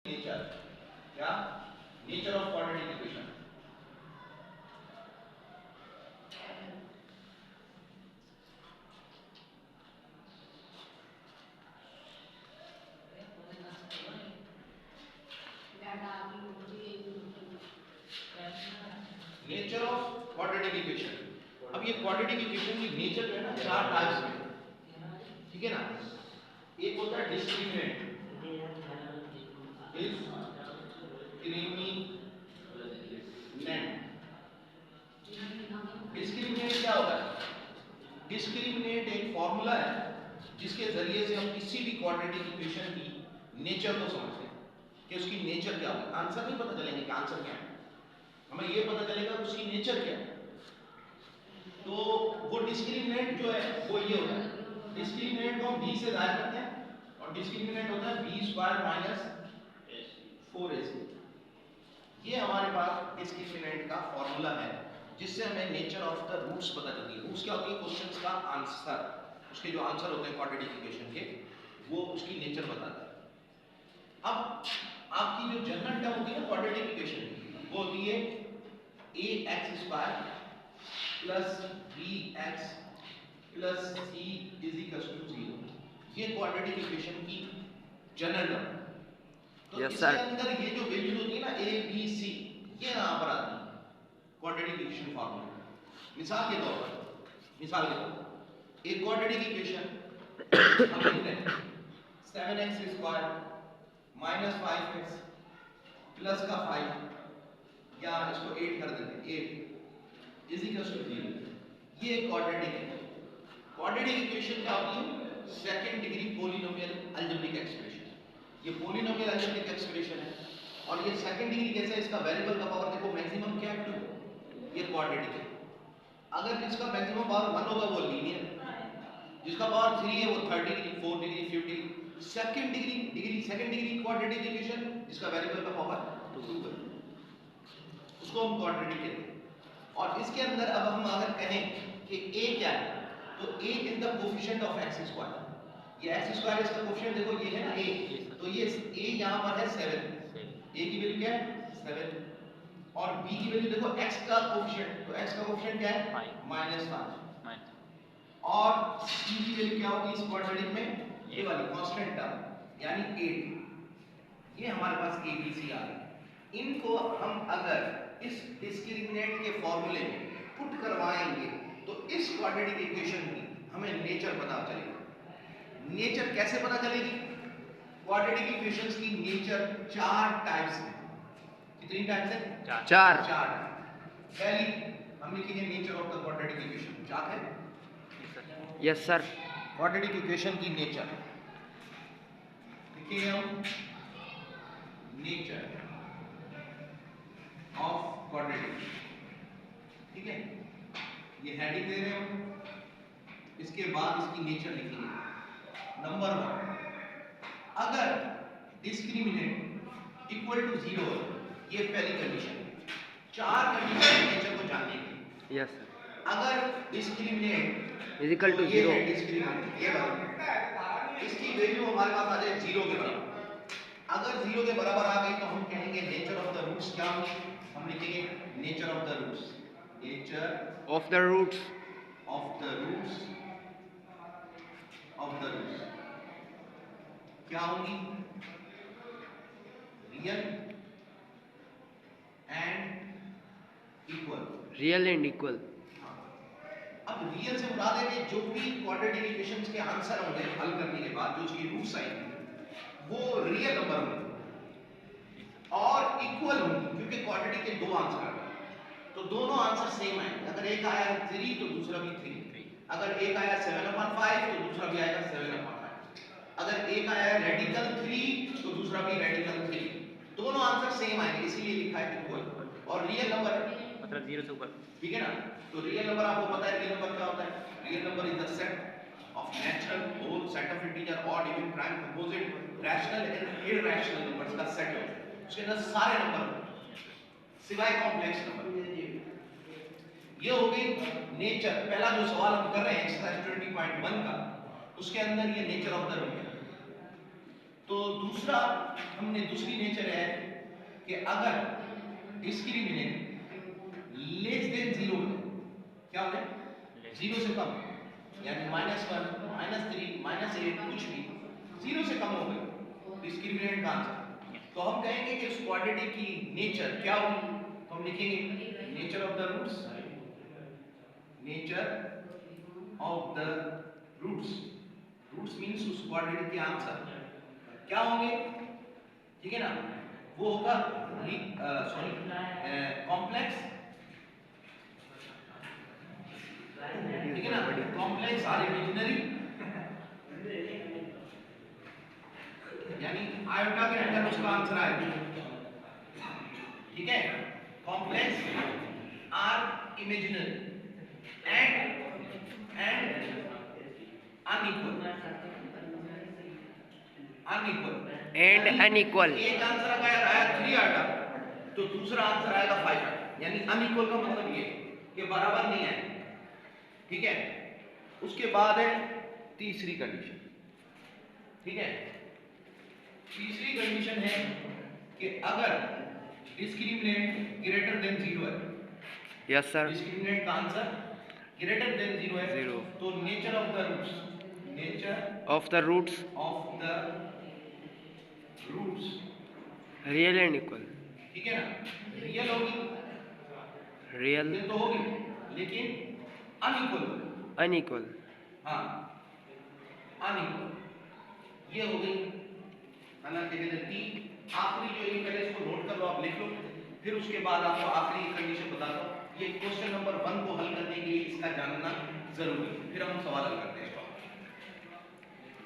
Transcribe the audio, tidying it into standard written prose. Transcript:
Nature क्या nature of quadratic equation. Nature of quadratic equation. अब ये क्वाड्रेटिक इक्वेशन की नेचर जो है ना चार टाइप्स में, ठीक है ना। एक होता है डिस्क्रिमिनेंट, डिस्क्रिमिनेंट क्या होता है? डिस्क्रिमिनेंट एक फॉर्मूला है जिसके जरिए से हम किसी भी क्वाड्रेटिक इक्वेशन की नेचर को समझते हैं कि उसकी नेचर क्या होगी। आंसर नहीं पता चलेंगे कि आंसर क्या है, हमें ये पता चलेगा उसकी नेचर क्या है। तो वो डिस्क्रिमिनेंट जो है वो ये होता है, डिस्क्रिमिनेंट को हम b से जाहिर करते हैं और डिस्क्रिमिनेंट होता है b स्क्वायर माइनस 4ac। ये हमारे पास डिस्क्रिमिनेंट का फॉर्मूला है जिससे हमें नेचर ऑफ द रूट्स पता चलती है। रूट्स क्या होती है? क्वेश्चंस का आंसर, उसके जो आंसर होते हैं क्वाड्रेटिक इक्वेशन के, वो उसकी नेचर बताता है। अब आपकी जो जनरल टर्म होती है ना क्वाड्रेटिक इक्वेशन की, वो होती है ax square plus bx plus c is equal to 0। ये क्वाड्रेटिक इक्वेशन की जनरल टर्म। तो इसके अंदर ये जो वैल्यूज होती है ना a b c, ये यहां पर आती है क्वाड्रेटिक इक्वेशन फॉर्मूला। मिसाल के तौर पर एक क्वाड्रेटिक इक्वेशन हम लिख रहे हैं 7x square minus 5x plus का 5, या इसको 8 कर देते हैं, 8 इज इक्वल टू 0। ये क्वाड्रेटिक है। क्वाड्रेटिक इक्वेशन क्या होती है? Second degree polynomial algebraic expression. ये पॉलिनोमियल अलजेब्रिक एक्सप्रेशन है और ये सेकंड डिग्री कैसे है? इसका वेरिएबल का पावर देखो मैक्सिमम क्या है? 2। ये क्वाड्रेटिक है। अगर जिसका मैक्सिमम पावर 1 होगा वो लीनियर, जिसका पावर 3 है वो 3rd degree, 4th degree, 5th degree. Second degree quadratic equation जिसका वेरिएबल का पावर 2 है, उसको हम क्वाड्रेटिक कहते हैं। और इसके अंदर अब हम अगर कहें कि a क्या है, तो a is the coefficient of x square. ये x स्क्वायर इसका कोफिशिएंट देखो, ये है ना a, तो ये a यहां पर है 7। a की वैल्यू क्या है? 7। और b की वैल्यू देखो x का कोफिशिएंट, तो x का कोफिशिएंट क्या है? -5। और c की वैल्यू क्या होगी इस क्वाड्रेटिक में? ये वाली कांस्टेंट टर्म यानी 8। ये हमारे पास a b c आ गए। इनको हम अगर इस डिस्क्रिमिनेंट के फॉर्मूले में पुट करवाएंगे तो इस क्वाड्रेटिक इक्वेशन की हमें नेचर पता चलेगी। नेचर कैसे पता चलेगी? क्वाड्रेटिक इक्वेशंस की नेचर 4 टाइप्स है। कितनी टाइप्स है? 4। पहली हम लिखेंगे nature of the quadratic equation. क्या है? Yes sir. क्वाड्रेटिक इक्वेशन की नेचर लिखेंगे हम, नेचर ऑफ क्वाड्रेटिक। ठीक है, ये हेडिंग दे रहे हो, इसके बाद इसकी नेचर लिखेंगे। नंबर 1, अगर डिस्क्रिमिनेंट इक्वल टू 0 है, ये पहली कंडीशन है। 4 कंडीशन नेचर को जानने की। Yes sir. अगर discriminant is equal to 0, discriminant ये वाला, इसकी वैल्यू हमारे पास आ जाए 0 के बराबर। अगर 0 के बराबर आ गई तो हम कहेंगे नेचर ऑफ द रूट्स क्या होगी? हम लिखेंगे nature of the roots, nature of the roots of the roots of the roots क्या होंगी? Real and equal. Real and equal. अब रियल से मुराद है कि जो भी क्वाड्रेटिक इक्वेशंस के आंसर होंगे हल करने के बाद जो उसकी रूट्स आएंगी वो रियल नंबर होंगे और इक्वल होंगी, क्योंकि क्वाड्रेटिक के 2 आंसर आए तो दोनों आंसर सेम आएंगे। अगर एक आया 3 तो दूसरा भी 3, अगर एक आया 7/5 तो दूसरा भी आएगा 7/5, अगर एक आया रेडिकल 3 तो दूसरा भी रेडिकल 3, दोनों आंसर सेम आएंगे, इसीलिए लिखा है इक्वल। और रियल नंबर मतलब 0 से ऊपर, ठीक है ना। तो रियल नंबर आपको पता है रियल नंबर क्या होता है? Real number is the set of natural, whole, set of integer, odd, even, prime, composite, rational and irrational numbers का सेट है। उसके अंदर सारे नंबर सिवाय कॉम्प्लेक्स नंबर। ये हो गई नेचर। पहला जो सवाल हम कर रहे हैं एक्सरसाइज 20.1 का, उसके अंदर ये नेचर ऑफ द रूट है। तो दूसरा हमने दूसरी नेचर है कि अगर डिस्क्रिमिनेंट लेस देन जीरो है, क्या होता है जीरो से कम, यानी -1 -3 -8 कुछ भी जीरो से कम हो गए डिस्क्रिमिनेंट का आंसर, तो हम कहेंगे कि उस क्वाड्रेटिक की नेचर क्या होगी, तो हम लिखेंगे nature of the roots, nature of the roots, roots means उस क्वाड्रेटिक के आंसर क्या होंगे, ठीक है ना, वो होगा कॉम्प्लेक्स, ठीक है ना, कॉम्प्लेक्स और इमेजिनरी, यानी आयोटा के अंदर उसका आंसर आएगा, ठीक है, कॉम्प्लेक्स और imaginary and unequal, and unequal. एक आंसर अगर आया 3 आयोटा तो दूसरा आंसर आएगा 5 आयोटा, यानी अनइक्वल का मतलब ये कि बराबर नहीं है, ठीक है। उसके बाद है तीसरी कंडीशन, ठीक है, तीसरी कंडीशन है कि अगर डिस्क्रिमिनेंट ग्रेटर देन 0 है, यस सर। डिस्क्रिमिनेंट का आंसर ग्रेटर देन 0 है, Zero. तो nature of the roots, nature of the roots of the roots, real and equal. ठीक है ना, रियल होगी, रियल रियल तो होगी लेकिन अनइक्वल, अनइक्वल। हाँ अनइक्वल, ये हो गई हालांकि तीन। आखिरी जो ये पहले इसको नोट कर लो, आप लिख लो, फिर उसके बाद आपको आखिरी कंडीशन बताता हूँ। ये क्वेश्चन नंबर 1 को हल करने के लिए इसका जानना जरूरी है, फिर हम सवाल हल करते हैं।